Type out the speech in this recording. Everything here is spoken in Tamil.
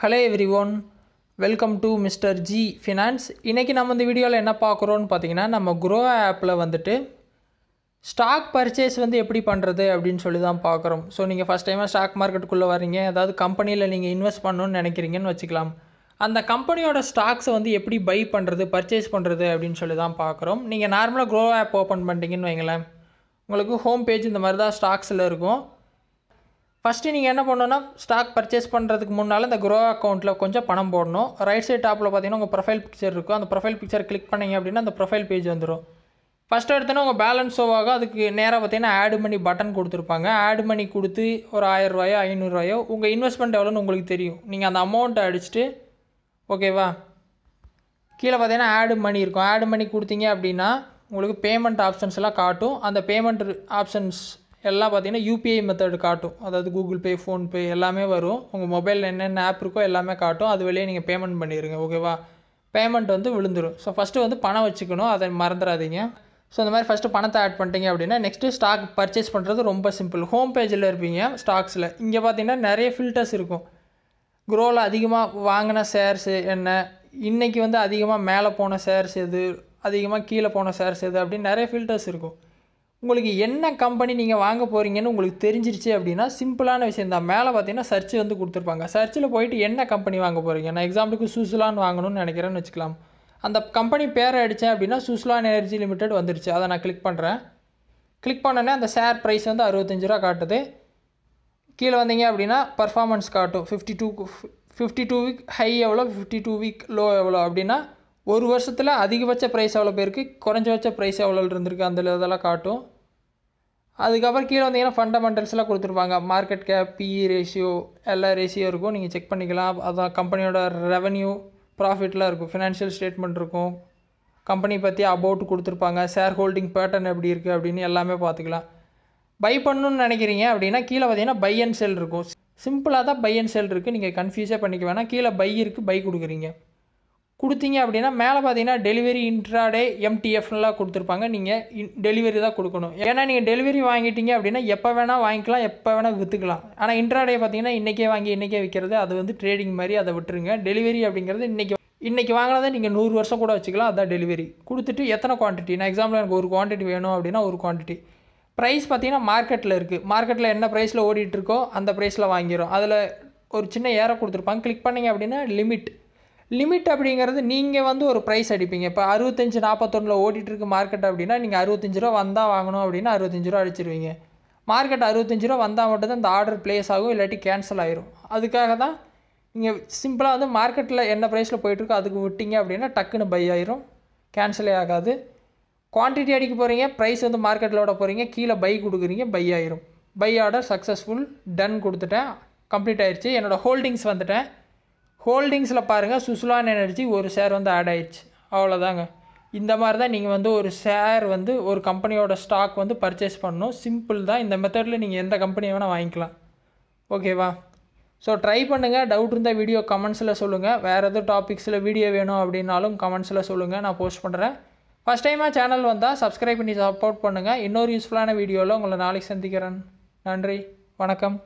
Hello everyone, welcome to Mr. G Finance. இன்னைக்கு நம்ம இந்த வீடியோவில் என்ன பார்க்குறோன்னு பார்த்தீங்கன்னா நம்ம Grow ஆப்பில் வந்துட்டு ஸ்டாக் பர்ச்சேஸ் வந்து எப்படி பண்ணுறது அப்படின்னு சொல்லி தான் பார்க்குறோம். ஸோ நீங்கள் ஃபஸ்ட் டைமாக ஸ்டாக் மார்க்கெட்டுக்குள்ளே வரீங்க, ஏதாவது கம்பெனியில் நீங்கள் இன்வெஸ்ட் பண்ணணும்னு நினைக்கிறீங்கன்னு வச்சுக்கலாம். அந்த கம்பெனியோட ஸ்டாக்ஸை வந்து எப்படி பை பண்ணுறது பர்ச்சேஸ் பண்ணுறது அப்படின்னு சொல்லி தான் பார்க்குறோம். நீங்கள் நார்மலாக Grow ஆப் ஓப்பன் பண்ணிட்டீங்கன்னு வைங்களேன், உங்களுக்கு ஹோம் பேஜ் இந்த மாதிரி தான் ஸ்டாக்ஸில் இருக்கும். ஃபஸ்ட்டு நீங்கள் என்ன பண்ணணுன்னா ஸ்டாக் பர்ச்சேஸ் பண்ணுறதுக்கு முன்னால் இந்த Grow அக்கௌண்ட்டில் கொஞ்சம் பணம் போடணும். ரைட் சைட் டாப்பில் பார்த்தீங்கன்னா உங்கள் ப்ரொஃபைல் பிக்சர் இருக்கும். அந்த ப்ரொஃபைல் பிக்சர் கிளிக் பண்ணிங்க அப்படின்னா அந்த ப்ரொஃபைல் பேஜ் வந்துடும். ஃபஸ்ட்டு எடுத்தோன்னா உங்கள் பேலன்ஸ் ஷோ ஆகும். அதுக்கு நேராக பார்த்தீங்கன்னா ஆட் மணி பட்டன் கொடுத்துருப்பாங்க. ஆட் மணி கொடுத்து ஒரு 1000 ரூபாயோ 500 ரூபாயோ உங்கள் இன்வெஸ்ட்மெண்ட் எவ்வளோன்னு உங்களுக்கு தெரியும். நீங்கள் அந்த அமௌண்ட்டை அடிச்சுட்டு ஓகேவா, கீழே பார்த்தீங்கன்னா ஆட் மணி இருக்கும். ஆட் மணி கொடுத்தீங்க அப்படின்னா உங்களுக்கு பேமெண்ட் ஆப்ஷன்ஸ் எல்லாம் காட்டும். அந்த பேமெண்ட் ஆப்ஷன்ஸ் எல்லாம் பார்த்தீங்கன்னா யூபிஐ மெத்தட் காட்டும். அதாவது கூகுள் பே, ஃபோன்பே எல்லாமே வரும். உங்கள் மொபைலில் என்னென்ன ஆப் இருக்கோ எல்லாமே காட்டும். அது வெளியே நீங்கள் பேமெண்ட் பண்ணிடுங்க. ஓகேவா, பேமெண்ட் வந்து விழுந்துடும். ஸோ ஃபஸ்ட்டு வந்து பணம் வச்சுக்கணும், அதை மறந்துடாதீங்க. ஸோ இந்த மாதிரி ஃபஸ்ட்டு பணத்தை ஆட் பண்ணிட்டீங்க அப்படின்னா நெக்ஸ்ட்டு ஸ்டாக் பர்ச்சேஸ் பண்ணுறது ரொம்ப சிம்பிள். ஹோம் பேஜில் இருப்பீங்க ஸ்டாக்ஸில். இங்கே பார்த்தீங்கன்னா நிறைய ஃபில்டர்ஸ் இருக்கும். Growவில் அதிகமாக வாங்கின ஷேர்ஸு என்ன, இன்றைக்கி வந்து அதிகமாக மேலே போன ஷேர்ஸ் எது, அதிகமாக கீழே போன ஷேர்ஸ் எது அப்படின்னு நிறைய ஃபில்டர்ஸ் இருக்கும். உங்களுக்கு என்ன கம்பெனி நீங்கள் வாங்க போகிறீங்கன்னு உங்களுக்கு தெரிஞ்சிருச்சு அப்படின்னா சிம்பிளான விஷயம் தான். மேலே பார்த்தீங்கன்னா சர்ச் வந்து கொடுத்துருப்பாங்க. சர்ச்சில் போயிட்டு என்ன கம்பெனி வாங்க போகிறீங்க, நான் எக்ஸாம்பிளுக்கு சுஸ்லான் வாங்கணும்னு நினைக்கிறேன்னு வச்சுக்கலாம். அந்த கம்பெனி பேரை அடித்தேன் அப்படின்னா சுஸ்லான் எனர்ஜி லிமிடெட் வந்துருச்சு. அதை நான் கிளிக் பண்ணுறேன். கிளிக் பண்ணோன்னே அந்த ஷேர் ப்ரைஸ் வந்து 65 ரூபா காட்டுது. கீழே வந்தீங்க அப்படின்னா பர்ஃபார்மன்ஸ் காட்டும். 52 வீக் ஹை எவ்வளோ, 52 வீக் லோ எவ்வளோ அப்படின்னா ஒரு வருஷத்தில் அதிகபட்ச ப்ரைஸ் எவ்வளோ பேருக்கு, குறைஞ்சபட்ச ப்ரைஸ் எவ்வளோ இருந்திருக்கு அந்த இதெல்லாம் காட்டும். அதுக்கப்புறம் கீழே வந்தீங்கன்னா ஃபண்டமெண்டல்ஸ்லாம் கொடுத்துருப்பாங்க. மார்க்கெட் கேப், பிஇ ரேஷியோ எல்லா ரேஷியோ இருக்கும். நீங்கள் செக் பண்ணிக்கலாம். அதான் கம்பெனியோட ரெவன்யூ, ப்ராஃபிட்லாம் இருக்கும். ஃபினான்ஷியல் ஸ்டேட்மெண்ட் இருக்கும். கம்பெனி பற்றி அபவுட் கொடுத்துருப்பாங்க. ஷேர் ஹோல்டிங் பேட்டர்ன் எப்படி இருக்குது அப்படின்னு எல்லாமே பார்த்துக்கலாம். பை பண்ணணுன்னு நினைக்கிறீங்க அப்படின்னா கீழே பார்த்தீங்கன்னா பை அண்ட் செல் இருக்கும். சிம்பிளாக தான் பை அண்ட் செல் இருக்குது. நீங்கள் கன்ஃபியூஸே பண்ணிக்க வேணாம். கீழே பை இருக்குது, பை கொடுக்குறீங்க. கொடுத்தீங்க அப்படின்னா மேலே பார்த்தீங்கன்னா டெலிவரி, இன்ட்ராடே, எம்டிஎஃப்லாம் கொடுத்துருப்பாங்க. நீங்கள் டெலிவரி தான் கொடுக்கணும். ஏன்னா நீங்கள் டெலிவரி வாங்கிட்டீங்க அப்படின்னா எப்போ வேணால் வாங்கிக்கலாம், எப்போ வேணால் விற்றுக்கலாம். ஆனால் இன்ட்ராடே பார்த்தீங்கன்னா இன்றைக்கே வாங்கி இன்றைக்கே விற்கிறது, அது வந்து ட்ரேடிங் மாதிரி, அதை விட்டுருங்க. டெலிவரி அப்படிங்கிறது இன்றைக்கி வாங்கினதை நீங்கள் 100 வருஷம் கூட வச்சுக்கலாம். அதுதான் டெலிவரி. கொடுத்துட்டு எத்தனை குவான்டிட்டி, நான் எக்ஸாம்பிள் எனக்கு ஒரு குவான்டிட்டி வேணும் அப்படின்னா ஒரு குவான்டிட்டி. ப்ரைஸ் பார்த்தீங்கன்னா மார்க்கெட்டில் இருக்குது. மார்க்கெட்டில் என்ன ப்ரைஸில் ஓடிட்டுருக்கோ அந்த ப்ரைஸில் வாங்கிடும். அதில் ஒரு சின்ன ஏரோ கொடுத்துருப்பாங்க. கிளிக் பண்ணிங்க அப்படின்னா லிமிட் அப்படிங்கிறது நீங்கள் வந்து ஒரு ப்ரைஸ் அடிப்பீங்க. இப்போ 65-41 ஓடிட்டுருக்கு மார்க்கெட் அப்படின்னா நீங்கள் 65 ரூபா வந்தால் வாங்கணும் அப்படின்னா 65 ரூபா அடிச்சிருவீங்க. மார்க்கெட் 65 ரூபா வந்தால் மட்டும்தான் இந்த ஆர்டர் ப்ளேஸ் ஆகும், இல்லாட்டி கேன்சல் ஆயிரும். அதுக்காக தான் நீங்கள் சிம்பிளாக வந்து மார்க்கெட்டில் என்ன ப்ரைஸில் போயிட்டுருக்கோ அதுக்கு விட்டீங்க அப்படின்னா டக்குன்னு பை ஆயிரும், கேன்சலே ஆகாது. குவான்டிட்டி அடிக்க போகிறீங்க, ப்ரைஸ் வந்து மார்க்கெட்டில் விட போகிறீங்க, கீழே பை கொடுக்குறீங்க, பை ஆயிரும். பை ஆர்டர் சக்ஸஸ்ஃபுல், டன் கொடுத்துட்டேன், கம்ப்ளீட் ஆயிடுச்சு. என்னோடய ஹோல்டிங்ஸ் வந்துட்டேன். ஹோல்டிங்ஸில் பாருங்கள் சுஸ்லான் எனர்ஜி ஒரு ஷேர் வந்து ஆட் ஆயிடுச்சு. அவ்வளோதாங்க. இந்த மாதிரி தான் நீங்கள் வந்து ஒரு ஷேர் வந்து ஒரு கம்பெனியோட ஸ்டாக் வந்து பர்ச்சேஸ் பண்ணணும். சிம்பிள் தான். இந்த மெத்தடில் நீங்கள் எந்த கம்பெனி வேணால் வாங்கிக்கலாம். ஓகேவா, ஸோ ட்ரை பண்ணுங்கள். டவுட் இருந்தால் வீடியோ கமெண்ட்ஸில் சொல்லுங்கள். வேறு எதுவும் டாபிக்ஸில் வீடியோ வேணும் அப்படின்னாலும் கமெண்ட்ஸில் சொல்லுங்கள், நான் போஸ்ட் பண்ணுறேன். ஃபஸ்ட் டைமாக சேனல் வந்தால் சப்ஸ்கிரைப் பண்ணி சப்போர்ட் பண்ணுங்கள். இன்னொரு யூஸ்ஃபுல்லான வீடியோவில் உங்களை நாளைக்கு சந்திக்கிறேன். நன்றி, வணக்கம்.